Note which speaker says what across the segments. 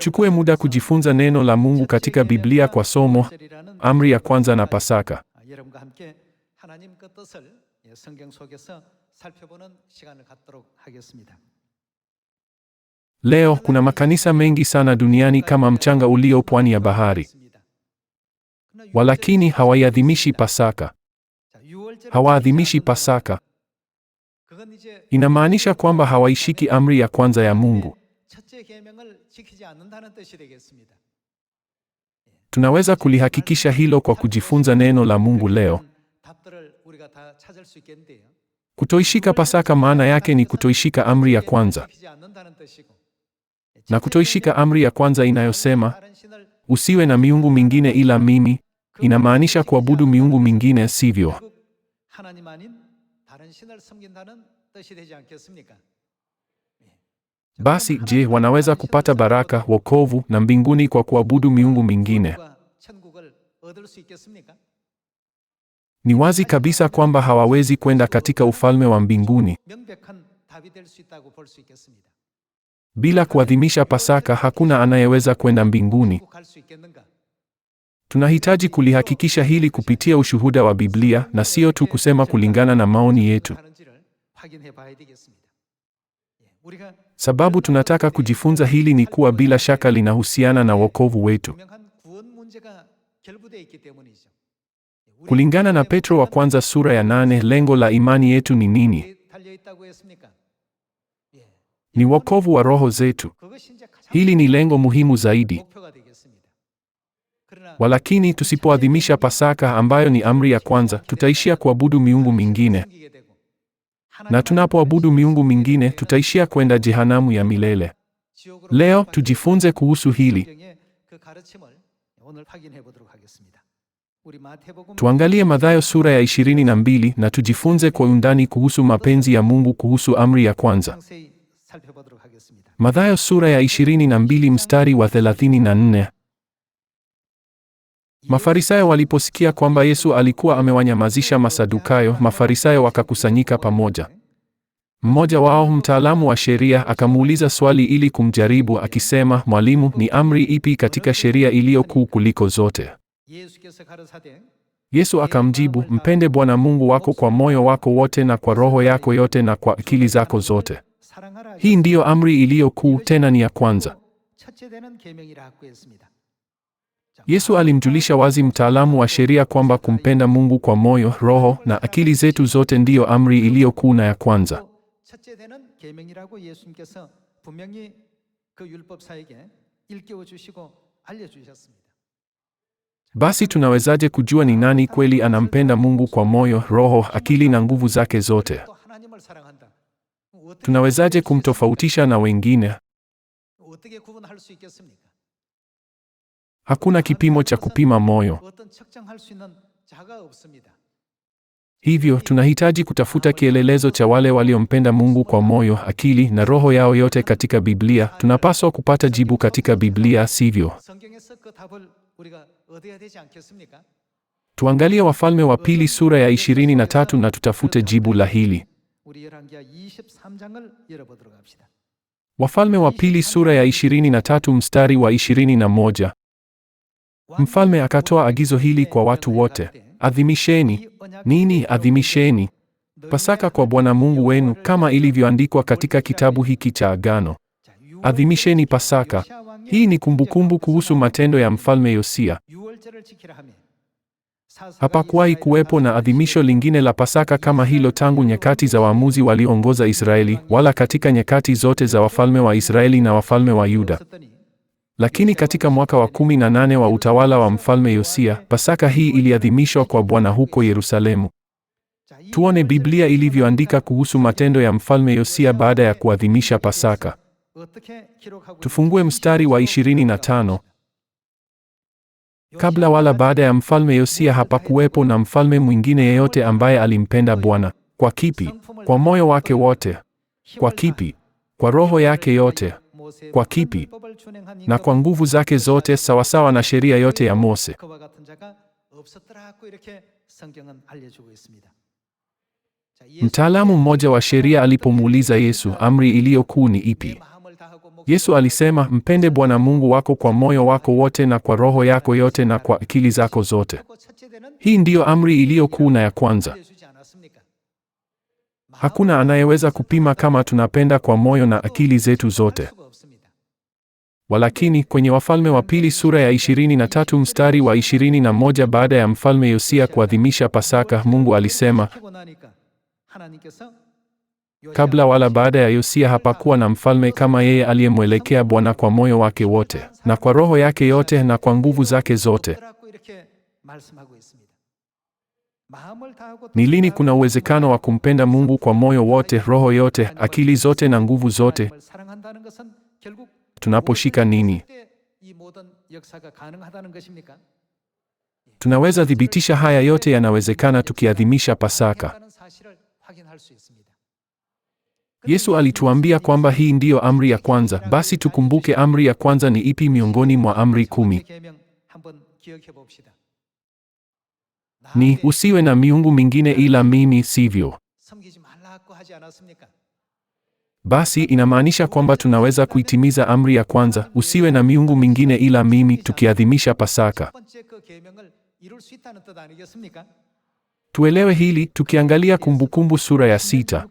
Speaker 1: Tuchukue muda kujifunza neno la Mungu katika Biblia kwa somo Amri ya kwanza na Pasaka.
Speaker 2: 여러분과 함께 하나님 그 뜻을 성경 속에서 살펴보는 시간을 갖도록 하겠습니다.
Speaker 1: Leo kuna makanisa mengi sana duniani kama mchanga ulio pwani ya bahari. Walakini hawaiadhimishi Pasaka. Hawaadhimishi Pasaka. Inamaanisha kwamba hawaishiki amri ya kwanza ya Mungu. Tunaweza kulihakikisha hilo kwa kujifunza neno la Mungu leo. Kutoishika Pasaka maana yake ni kutoishika amri ya kwanza. Na kutoishika amri ya kwanza inayosema usiwe na miungu mingine ila mimi, inamaanisha kuabudu miungu mingine, sivyo? Basi je, wanaweza kupata baraka, wokovu na mbinguni kwa kuabudu miungu mingine? Ni wazi kabisa kwamba hawawezi kwenda katika ufalme wa mbinguni. Bila kuadhimisha Pasaka hakuna anayeweza kwenda mbinguni. Tunahitaji kulihakikisha hili kupitia ushuhuda wa Biblia na sio tu kusema kulingana na maoni yetu. Sababu tunataka kujifunza hili ni kuwa bila shaka linahusiana na wokovu wetu. Kulingana na Petro wa kwanza sura ya 8, lengo la imani yetu ni nini? Ni wokovu wa roho zetu. Hili ni lengo muhimu zaidi. Walakini tusipoadhimisha Pasaka ambayo ni amri ya kwanza, tutaishia kuabudu miungu mingine. Na tunapoabudu miungu mingine, tutaishia kwenda jehanamu ya milele. Leo tujifunze kuhusu hili. Tuangalie Mathayo sura ya 22 na tujifunze kwa undani kuhusu mapenzi ya Mungu kuhusu amri ya kwanza. Mathayo sura ya 22 mstari wa 34. Mafarisayo waliposikia kwamba Yesu alikuwa amewanyamazisha Masadukayo, Mafarisayo wakakusanyika pamoja. Mmoja wao, mtaalamu wa sheria, akamuuliza swali ili kumjaribu akisema, "Mwalimu, ni amri ipi katika sheria iliyo kuu kuliko zote?" Yesu akamjibu, "Mpende Bwana Mungu wako kwa moyo wako wote na kwa roho yako yote na kwa akili zako zote. Hii ndiyo amri iliyo kuu, tena ni ya kwanza." Yesu alimjulisha wazi mtaalamu wa sheria kwamba kumpenda Mungu kwa moyo, roho na akili zetu zote ndiyo amri iliyo kuu na ya kwanza. Basi tunawezaje kujua ni nani kweli anampenda Mungu kwa moyo, roho, akili na nguvu zake zote? Tunawezaje kumtofautisha na wengine? Hakuna kipimo cha kupima moyo. Hivyo tunahitaji kutafuta kielelezo cha wale waliompenda Mungu kwa moyo, akili na roho yao yote katika Biblia. Tunapaswa kupata jibu katika Biblia, sivyo? Tuangalie Wafalme wa Pili sura ya 23 na tutafute jibu la hili. Wafalme wa Pili sura ya 23 mstari wa 21. Mfalme akatoa agizo hili kwa watu wote: adhimisheni. Nini? Adhimisheni Pasaka kwa Bwana Mungu wenu kama ilivyoandikwa katika kitabu hiki cha Agano. Adhimisheni Pasaka. Hii ni kumbukumbu kuhusu matendo ya Mfalme Yosia. Hapakuwahi kuwepo na adhimisho lingine la Pasaka kama hilo tangu nyakati za waamuzi walioongoza Israeli, wala katika nyakati zote za wafalme wa Israeli na wafalme wa Yuda. Lakini katika mwaka wa 18 wa utawala wa Mfalme Yosia, Pasaka hii iliadhimishwa kwa Bwana huko Yerusalemu. Tuone Biblia ilivyoandika kuhusu matendo ya Mfalme Yosia baada ya kuadhimisha Pasaka. Tufungue mstari wa 25. Kabla wala baada ya Mfalme Yosia hapakuwepo na mfalme mwingine yeyote ambaye alimpenda Bwana. Kwa kipi? Kwa moyo wake wote. Kwa kipi? Kwa roho yake yote. Kwa kipi? Na kwa nguvu zake zote, sawasawa na sheria yote ya Mose. Mtaalamu mmoja wa sheria alipomuuliza Yesu, amri iliyo kuu ni ipi? Yesu alisema, mpende Bwana Mungu wako kwa moyo wako wote na kwa roho yako yote na kwa akili zako zote. Hii ndiyo amri iliyo kuu na ya kwanza. Hakuna anayeweza kupima kama tunapenda kwa moyo na akili zetu zote. Walakini kwenye Wafalme wa Pili sura ya 23 mstari wa 21, baada ya mfalme Yosia kuadhimisha Pasaka, Mungu alisema, kabla wala baada ya Yosia hapakuwa na mfalme kama yeye aliyemwelekea Bwana kwa moyo wake wote na kwa roho yake yote na kwa nguvu zake zote. Ni lini kuna uwezekano wa kumpenda Mungu kwa moyo wote, roho yote, akili zote na nguvu zote? Tunaposhika nini? Tunaweza thibitisha haya yote yanawezekana tukiadhimisha Pasaka. Yesu alituambia kwamba hii ndiyo amri ya kwanza. Basi tukumbuke amri ya kwanza ni ipi miongoni mwa amri 10? Ni usiwe na miungu mingine ila mimi, sivyo? Basi inamaanisha kwamba tunaweza kuitimiza amri ya kwanza, usiwe na miungu mingine ila mimi, tukiadhimisha Pasaka. Tuelewe hili tukiangalia Kumbukumbu sura ya 6.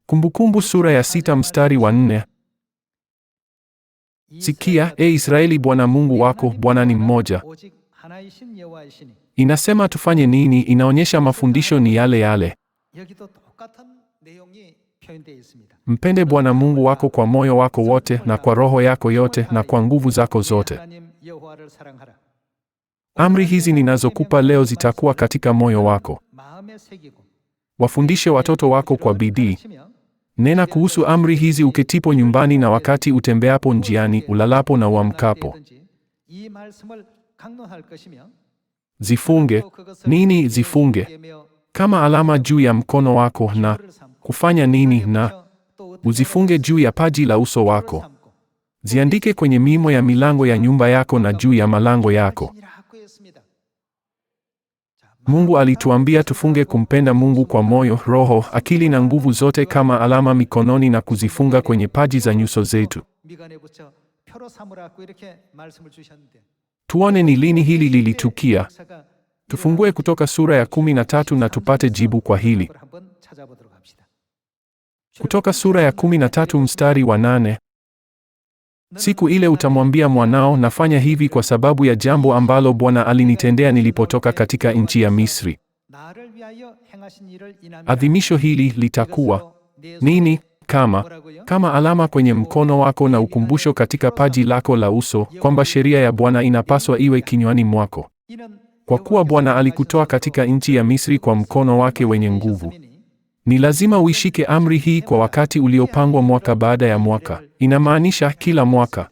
Speaker 1: Kumbukumbu sura ya 6 mstari wa 4. Sikia, Israeli, Bwana Mungu wako, Bwana ni mmoja. Inasema tufanye nini? Inaonyesha mafundisho ni yale yale. Mpende Bwana Mungu wako kwa moyo wako wote na kwa roho yako yote na kwa nguvu zako zote. Amri hizi ninazokupa leo zitakuwa katika moyo wako. Wafundishe watoto wako kwa bidii. Nena kuhusu amri hizi uketipo nyumbani na wakati utembeapo njiani, ulalapo na uamkapo. Zifunge. Nini zifunge? Kama alama juu ya mkono wako. Na kufanya nini? Na uzifunge juu ya paji la uso wako. Ziandike kwenye mimo ya milango ya nyumba yako na juu ya malango yako. Mungu alituambia tufunge kumpenda Mungu kwa moyo, roho, akili na nguvu zote kama alama mikononi na kuzifunga kwenye paji za nyuso zetu. Tuone ni lini hili lilitukia. Tufungue Kutoka sura ya 13 na tupate jibu kwa hili. Kutoka sura ya 13 mstari wa 8. Siku ile utamwambia mwanao, nafanya hivi kwa sababu ya jambo ambalo Bwana alinitendea nilipotoka katika nchi ya Misri. Adhimisho hili litakuwa nini? Kama alama kwenye mkono wako na ukumbusho katika paji lako la uso, kwamba sheria ya Bwana inapaswa iwe kinywani mwako. Kwa kuwa Bwana alikutoa katika nchi ya Misri kwa mkono wake wenye nguvu. Ni lazima uishike amri hii kwa wakati uliopangwa mwaka baada ya mwaka. Inamaanisha kila mwaka.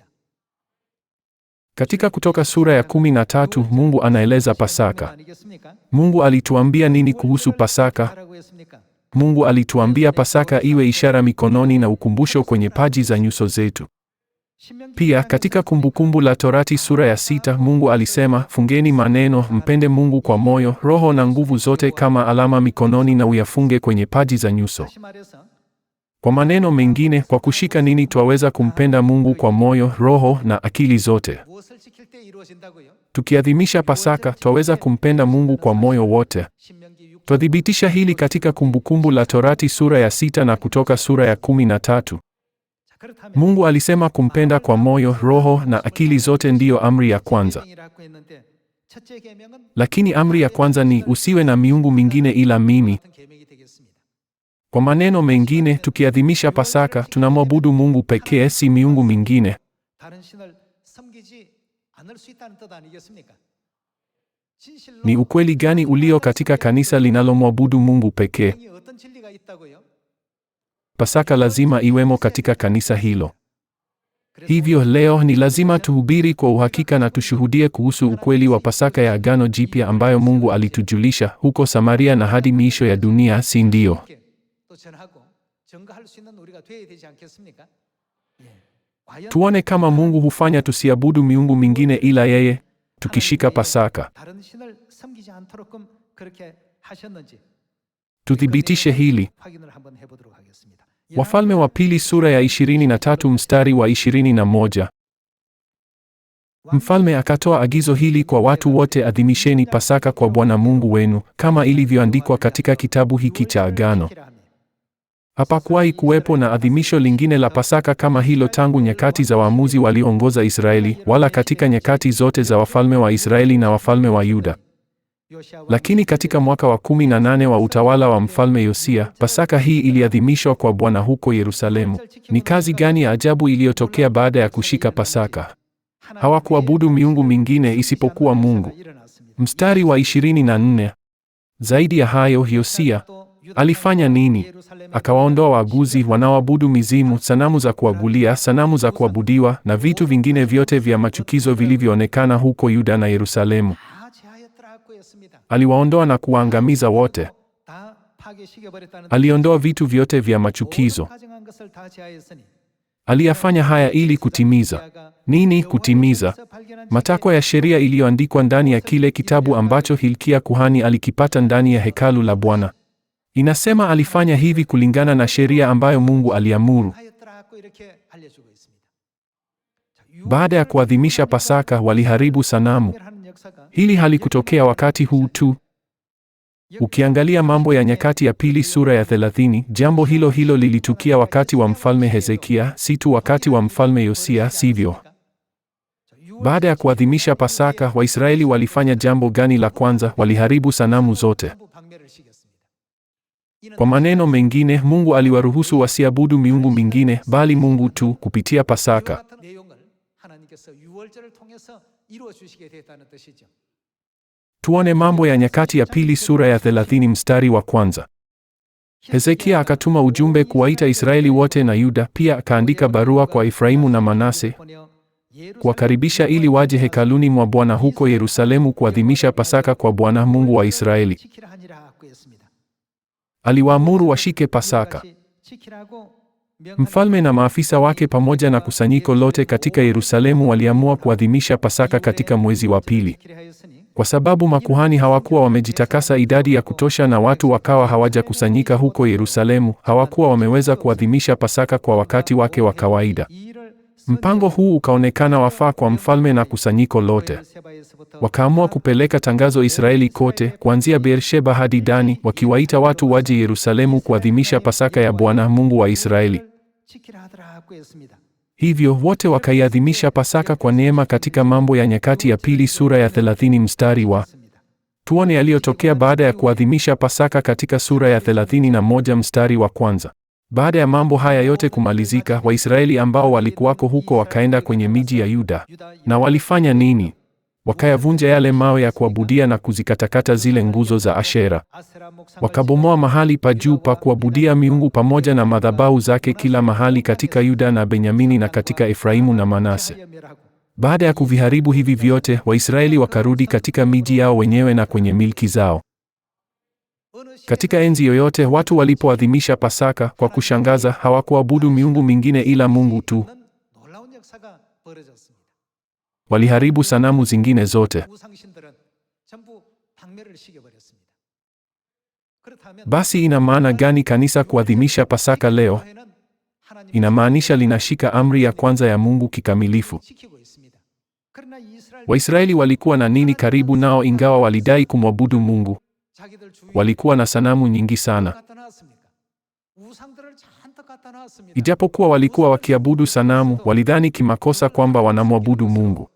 Speaker 1: Katika Kutoka sura ya 13, Mungu anaeleza Pasaka. Mungu alituambia nini kuhusu Pasaka? Mungu alituambia Pasaka iwe ishara mikononi na ukumbusho kwenye paji za nyuso zetu. Pia katika Kumbukumbu la Torati sura ya 6, Mungu alisema, fungeni maneno, mpende Mungu kwa moyo, roho na nguvu zote kama alama mikononi na uyafunge kwenye paji za nyuso. Kwa maneno mengine, kwa kushika nini twaweza kumpenda Mungu kwa moyo, roho na akili zote? Tukiadhimisha Pasaka, twaweza kumpenda Mungu kwa moyo wote. Twathibitisha hili katika Kumbukumbu la Torati sura ya 6 na Kutoka sura ya 13. Mungu alisema kumpenda kwa moyo, roho na akili zote ndiyo amri ya kwanza. Lakini amri ya kwanza ni usiwe na miungu mingine ila mimi. Kwa maneno mengine, tukiadhimisha Pasaka, tunamwabudu Mungu pekee, si miungu mingine. Ni ukweli gani ulio katika kanisa linalomwabudu Mungu pekee? Pasaka lazima iwemo katika kanisa hilo. Hivyo leo ni lazima tuhubiri kwa uhakika na tushuhudie kuhusu ukweli wa Pasaka ya Agano Jipya ambayo Mungu alitujulisha huko Samaria na hadi miisho ya dunia, si ndio? Tuone kama Mungu hufanya tusiabudu miungu mingine ila yeye tukishika Pasaka. Tuthibitishe hili.
Speaker 2: 확인을 한번 해보도록 하겠습니다.
Speaker 1: Wafalme wa Pili sura ya 23 mstari wa 21. Mfalme akatoa agizo hili kwa watu wote: adhimisheni Pasaka kwa Bwana Mungu wenu, kama ilivyoandikwa katika kitabu hiki cha Agano. Hapakuwahi kuwepo na adhimisho lingine la Pasaka kama hilo tangu nyakati za waamuzi walioongoza Israeli, wala katika nyakati zote za wafalme wa Israeli na wafalme wa Yuda. Lakini katika mwaka wa 18 wa utawala wa mfalme Yosia, Pasaka hii iliadhimishwa kwa Bwana huko Yerusalemu. Ni kazi gani ya ajabu iliyotokea baada ya kushika Pasaka? Hawakuabudu miungu mingine isipokuwa Mungu. Mstari wa 24. Zaidi ya hayo, Yosia alifanya nini? Akawaondoa waaguzi wanaoabudu mizimu, sanamu za kuabulia, sanamu za kuabudiwa na vitu vingine vyote vya machukizo vilivyoonekana huko Yuda na Yerusalemu. Aliwaondoa na kuwaangamiza wote. Aliondoa vitu vyote vya machukizo. Aliyafanya haya ili kutimiza nini? Kutimiza matakwa ya sheria iliyoandikwa ndani ya kile kitabu ambacho Hilkia kuhani alikipata ndani ya hekalu la Bwana. Inasema alifanya hivi kulingana na sheria ambayo Mungu aliamuru. Baada ya kuadhimisha Pasaka, waliharibu sanamu. Hili halikutokea wakati huu tu. Ukiangalia Mambo ya Nyakati ya Pili sura ya 30, jambo hilo hilo lilitukia wakati wa mfalme Hezekia, si tu wakati wa mfalme Yosia, sivyo? Baada ya kuadhimisha Pasaka, Waisraeli walifanya jambo gani la kwanza? Waliharibu sanamu zote. Kwa maneno mengine, Mungu aliwaruhusu wasiabudu miungu mingine, bali Mungu tu kupitia Pasaka. Tuone Mambo ya Nyakati ya Pili sura ya 30 mstari wa kwanza. Hezekia akatuma ujumbe kuwaita Israeli wote na Yuda, pia akaandika barua kwa Efraimu na Manase kuwakaribisha ili waje hekaluni mwa Bwana huko Yerusalemu kuadhimisha Pasaka kwa Bwana Mungu wa Israeli. Aliwaamuru washike Pasaka. Mfalme na maafisa wake pamoja na kusanyiko lote katika Yerusalemu waliamua kuadhimisha Pasaka katika mwezi wa pili. Kwa sababu makuhani hawakuwa wamejitakasa idadi ya kutosha na watu wakawa hawajakusanyika huko Yerusalemu, hawakuwa wameweza kuadhimisha Pasaka kwa wakati wake wa kawaida. Mpango huu ukaonekana wafaa kwa mfalme na kusanyiko lote. Wakaamua kupeleka tangazo Israeli kote, kuanzia Beersheba hadi Dani, wakiwaita watu waje Yerusalemu kuadhimisha Pasaka ya Bwana Mungu wa Israeli. Hivyo wote wakaiadhimisha Pasaka kwa neema katika Mambo ya Nyakati ya Pili sura ya 30 mstari wa. Tuone yaliyotokea baada ya kuadhimisha Pasaka katika sura ya 31 mstari wa kwanza. Baada ya mambo haya yote kumalizika, Waisraeli ambao walikuwako huko wakaenda kwenye miji ya Yuda. Na walifanya nini? Wakayavunja yale mawe ya kuabudia na kuzikatakata zile nguzo za Ashera. Wakabomoa mahali pa juu pa kuabudia miungu pamoja na madhabahu zake kila mahali katika Yuda na Benyamini na katika Efraimu na Manase. Baada ya kuviharibu hivi vyote, Waisraeli wakarudi katika miji yao wenyewe na kwenye milki zao. Katika enzi yoyote watu walipoadhimisha Pasaka, kwa kushangaza, hawakuabudu miungu mingine ila Mungu tu. Waliharibu sanamu zingine zote. Basi ina maana gani kanisa kuadhimisha Pasaka leo? Inamaanisha linashika amri ya kwanza ya Mungu kikamilifu. Waisraeli walikuwa na nini karibu nao ingawa walidai kumwabudu Mungu? Walikuwa na sanamu nyingi sana. Ijapokuwa walikuwa wakiabudu sanamu, walidhani kimakosa kwamba wanamwabudu Mungu.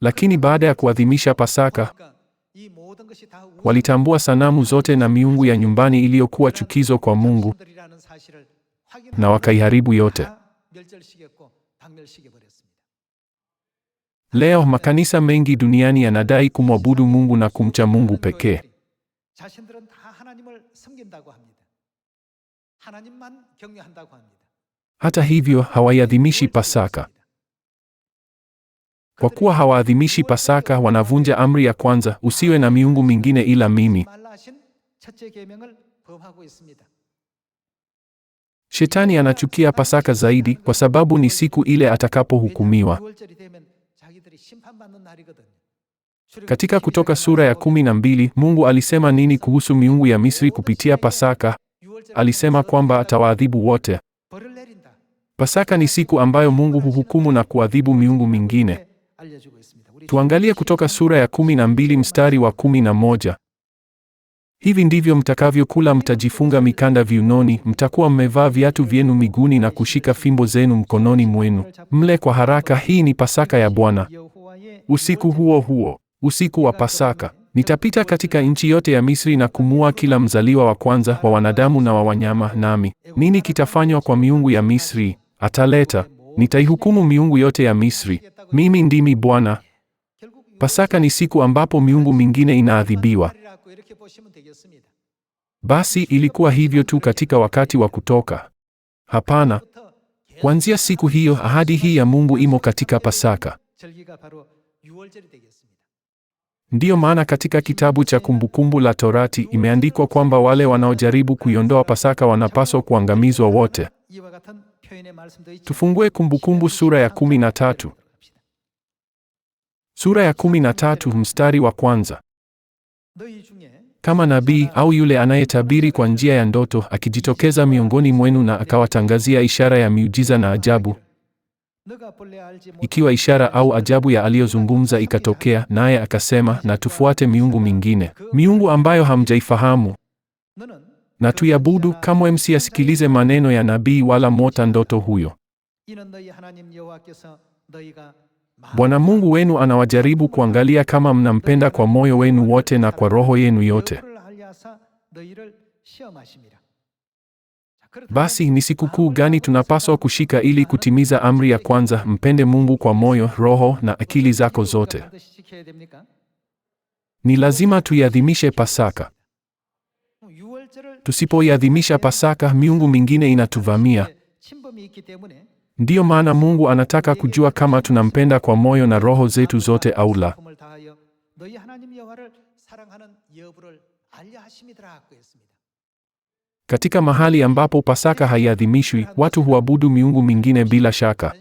Speaker 1: Lakini baada ya kuadhimisha Pasaka, walitambua sanamu zote na miungu ya nyumbani iliyokuwa chukizo kwa Mungu, na wakaiharibu yote. Leo makanisa mengi duniani yanadai kumwabudu Mungu na kumcha Mungu pekee. Hata hivyo, hawaiadhimishi Pasaka. Kwa kuwa hawaadhimishi Pasaka, wanavunja amri ya kwanza, usiwe na miungu mingine ila mimi. Shetani anachukia Pasaka zaidi kwa sababu ni siku ile atakapohukumiwa. Katika Kutoka sura ya 12, Mungu alisema nini kuhusu miungu ya Misri kupitia Pasaka? Alisema kwamba atawaadhibu wote. Pasaka ni siku ambayo Mungu huhukumu na kuadhibu miungu mingine. Tuangalie Kutoka sura ya 12 mstari wa 11. Hivi ndivyo mtakavyokula: mtajifunga mikanda viunoni, mtakuwa mmevaa viatu vyenu miguuni na kushika fimbo zenu mkononi mwenu. Mle kwa haraka, hii ni Pasaka ya Bwana. Usiku huo huo, usiku wa Pasaka, nitapita katika nchi yote ya Misri na kumuua kila mzaliwa wa kwanza wa wanadamu na wa wanyama. Nami nini kitafanywa kwa miungu ya Misri? Nitaihukumu miungu yote ya Misri. Mimi ndimi Bwana. Pasaka ni siku ambapo miungu mingine inaadhibiwa. Basi ilikuwa hivyo tu katika wakati wa Kutoka? Hapana. Kuanzia siku hiyo, ahadi hii ya Mungu imo katika Pasaka. Ndiyo maana katika kitabu cha Kumbukumbu la Torati imeandikwa kwamba wale wanaojaribu kuiondoa Pasaka wanapaswa kuangamizwa wote. Tufungue Kumbukumbu sura ya 13. Sura ya 13 mstari wa kwanza. Kama nabii au yule anayetabiri kwa njia ya ndoto akijitokeza miongoni mwenu na akawatangazia ishara ya miujiza na ajabu, ikiwa ishara au ajabu ya aliyozungumza ikatokea, naye akasema, na tufuate miungu mingine, miungu ambayo hamjaifahamu, na tuiabudu, kamwe msiyasikilize maneno ya nabii wala mwota ndoto huyo. Bwana Mungu wenu anawajaribu kuangalia kama mnampenda kwa moyo wenu wote na kwa roho yenu yote. Basi ni sikukuu gani tunapaswa kushika ili kutimiza amri ya kwanza, mpende Mungu kwa moyo, roho na akili zako zote? Ni lazima tuiadhimishe Pasaka. Tusipoiadhimisha Pasaka, miungu mingine inatuvamia. Ndiyo maana Mungu anataka kujua kama tunampenda kwa moyo na roho zetu zote au la. Katika mahali ambapo Pasaka haiadhimishwi, watu huabudu miungu mingine bila shaka.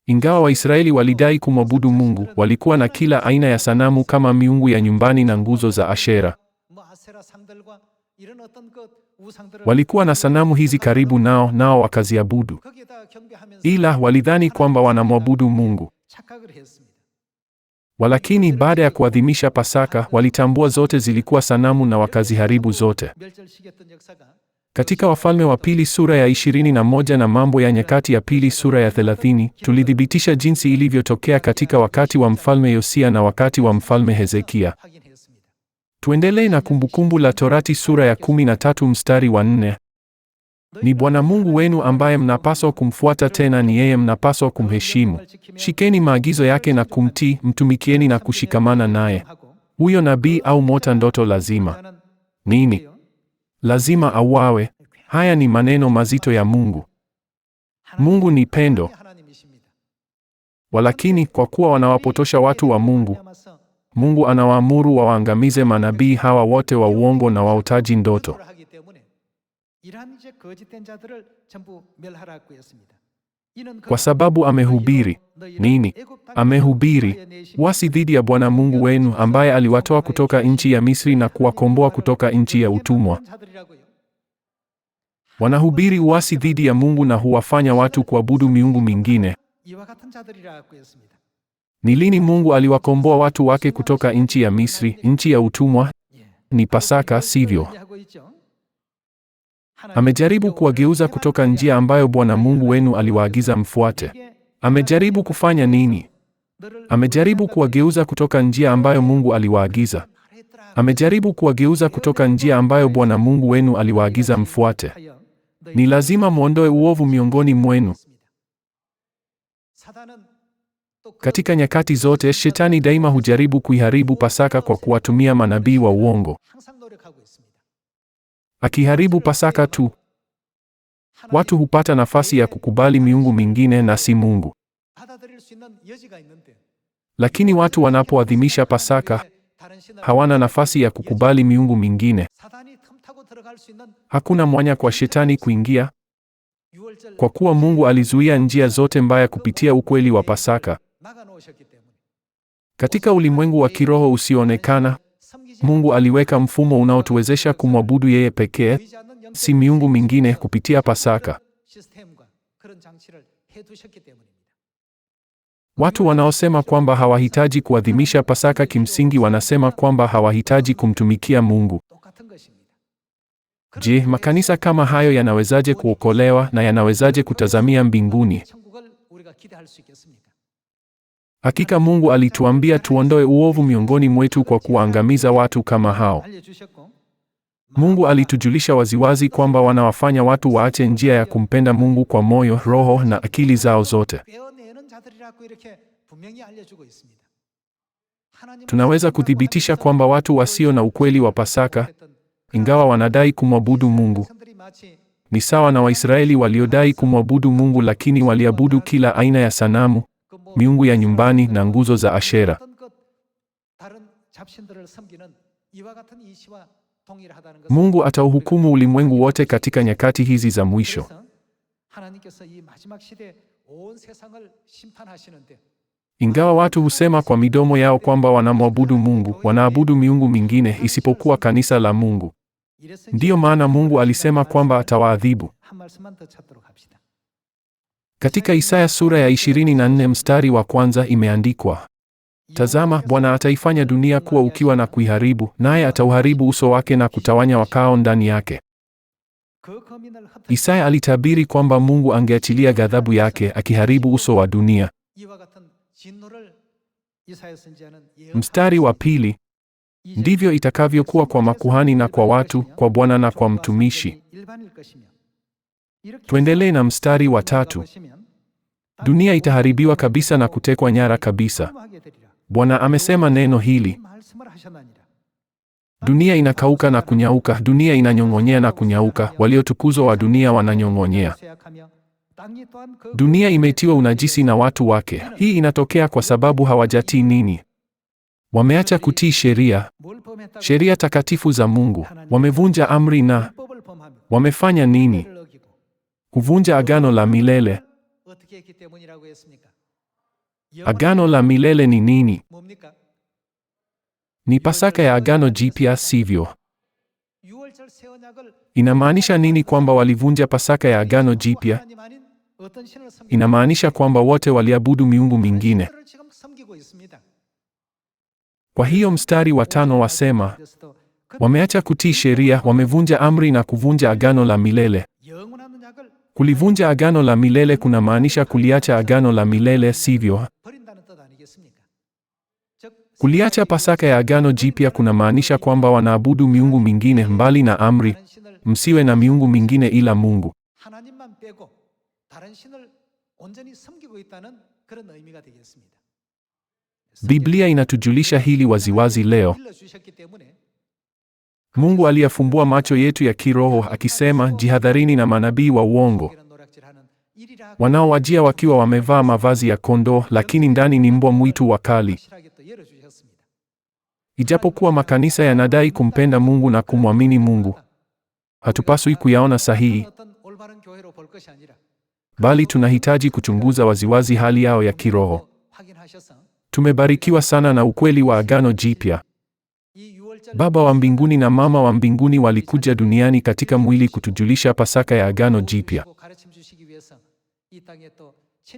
Speaker 1: Ingawa Waisraeli walidai kumwabudu Mungu, walikuwa na kila aina ya sanamu kama miungu ya nyumbani na nguzo za Ashera. Walikuwa na sanamu hizi karibu nao wakaziabudu. Ila walidhani kwamba wanamwabudu Mungu. Walakini baada ya kuadhimisha Pasaka, walitambua zote zilikuwa sanamu na wakaziharibu zote. Katika Wafalme wa Pili sura ya 21 na Mambo ya Nyakati ya Pili sura ya 30, tulithibitisha jinsi ilivyotokea katika wakati wa Mfalme Yosia na wakati wa Mfalme Hezekia. Tuendelee na Kumbukumbu la Torati sura ya 13 mstari wa 4. Ni Bwana Mungu wenu ambaye mnapaswa kumfuata, tena ni yeye mnapaswa kumheshimu. Shikeni maagizo yake na kumtii, mtumikieni na kushikamana naye. Huyo nabii au mwota ndoto lazima nini? Lazima auawe. Haya ni maneno mazito ya Mungu. Mungu ni pendo. Walakini kwa kuwa wanawapotosha watu wa Mungu, Mungu anawaamuru wawaangamize manabii hawa wote wa uongo na waotaji ndoto. Kwa sababu amehubiri nini? Amehubiri uasi dhidi ya Bwana Mungu wenu ambaye aliwatoa kutoka nchi ya Misri na kuwakomboa kutoka nchi ya utumwa. Wanahubiri uasi dhidi ya Mungu na huwafanya watu kuabudu miungu mingine. Ni lini Mungu aliwakomboa watu wake kutoka nchi ya Misri, nchi ya utumwa? Ni Pasaka, sivyo? Amejaribu kuwageuza kutoka njia ambayo Bwana Mungu wenu aliwaagiza mfuate. Amejaribu kufanya nini? Amejaribu kuwageuza kutoka njia ambayo Mungu aliwaagiza. Amejaribu kuwageuza kutoka njia ambayo Bwana Mungu wenu aliwaagiza mfuate. Ni lazima muondoe uovu miongoni mwenu. Katika nyakati zote, Shetani daima hujaribu kuiharibu Pasaka kwa kuwatumia manabii wa uongo. Akiharibu Pasaka tu, watu hupata nafasi ya kukubali miungu mingine na si Mungu. Lakini watu wanapoadhimisha Pasaka, hawana nafasi ya kukubali miungu mingine. Hakuna mwanya kwa Shetani kuingia, kwa kuwa Mungu alizuia njia zote mbaya kupitia ukweli wa Pasaka. Katika ulimwengu wa kiroho usioonekana, Mungu aliweka mfumo unaotuwezesha kumwabudu yeye pekee, si miungu mingine, kupitia Pasaka. Watu wanaosema kwamba hawahitaji kuadhimisha Pasaka kimsingi wanasema kwamba hawahitaji kumtumikia Mungu. Je, makanisa kama hayo yanawezaje kuokolewa na yanawezaje kutazamia mbinguni? Hakika Mungu alituambia tuondoe uovu miongoni mwetu kwa kuwaangamiza watu kama hao. Mungu alitujulisha waziwazi kwamba wanawafanya watu waache njia ya kumpenda Mungu kwa moyo, roho na akili zao zote. Tunaweza kuthibitisha kwamba watu wasio na ukweli wa Pasaka, ingawa wanadai kumwabudu Mungu, ni sawa na Waisraeli waliodai kumwabudu Mungu lakini waliabudu kila aina ya sanamu, miungu ya nyumbani na nguzo za Ashera. Mungu atauhukumu ulimwengu wote katika nyakati hizi za mwisho. Ingawa watu husema kwa midomo yao kwamba wanamwabudu Mungu, wanaabudu miungu mingine isipokuwa kanisa la Mungu. Ndiyo maana Mungu alisema kwamba atawaadhibu. Katika Isaya sura ya 24 mstari wa 1 imeandikwa, "Tazama, Bwana ataifanya dunia kuwa ukiwa na kuiharibu, naye atauharibu uso wake na kutawanya wakao ndani yake." Isaya alitabiri kwamba Mungu angeachilia ghadhabu yake akiharibu uso wa dunia. Mstari wa 2, "Ndivyo itakavyokuwa kwa makuhani na kwa watu, kwa bwana na kwa mtumishi." Tuendelee na mstari wa 3, "Dunia itaharibiwa kabisa na kutekwa nyara kabisa." Bwana amesema neno hili. Dunia inakauka na kunyauka, dunia inanyong'onyea na kunyauka, waliotukuzwa wa dunia wananyong'onyea. Dunia imetiwa unajisi na watu wake. Hii inatokea kwa sababu hawajatii nini? Wameacha kutii sheria takatifu za Mungu. Wamevunja amri na wamefanya nini? Kuvunja agano la milele. Agano la milele ni nini? Ni Pasaka ya Agano Jipya, sivyo? Inamaanisha nini kwamba walivunja Pasaka ya Agano Jipya? Inamaanisha kwamba wote waliabudu miungu mingine. Kwa hiyo mstari wa 5 wasema, wameacha kutii sheria, wamevunja amri na kuvunja agano la milele. Kulivunja agano la milele kunamaanisha kuliacha agano la milele, sivyo? Kuliacha Pasaka ya Agano Jipya kunamaanisha kwamba wanaabudu miungu mingine mbali na amri, msiwe na miungu mingine ila Mungu. Biblia inatujulisha hili waziwazi leo. Mungu aliyafumbua macho yetu ya kiroho akisema, jihadharini na manabii wa uongo, wanaowajia wakiwa wamevaa mavazi ya kondoo, lakini ndani ni mbwa mwitu wakali. Ijapokuwa makanisa yanadai kumpenda Mungu na kumwamini Mungu, hatupaswi kuyaona sahihi, bali tunahitaji kuchunguza waziwazi hali yao ya kiroho. Tumebarikiwa sana na ukweli wa Agano Jipya. Baba wa mbinguni na Mama wa mbinguni walikuja duniani katika mwili kutujulisha Pasaka ya Agano Jipya.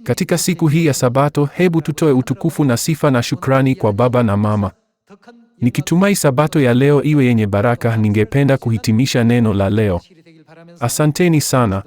Speaker 1: Katika siku hii ya Sabato, hebu tutoe utukufu na sifa na shukrani kwa Baba na Mama. Nikitumai Sabato ya leo iwe yenye baraka, ningependa kuhitimisha neno la leo. Asanteni sana.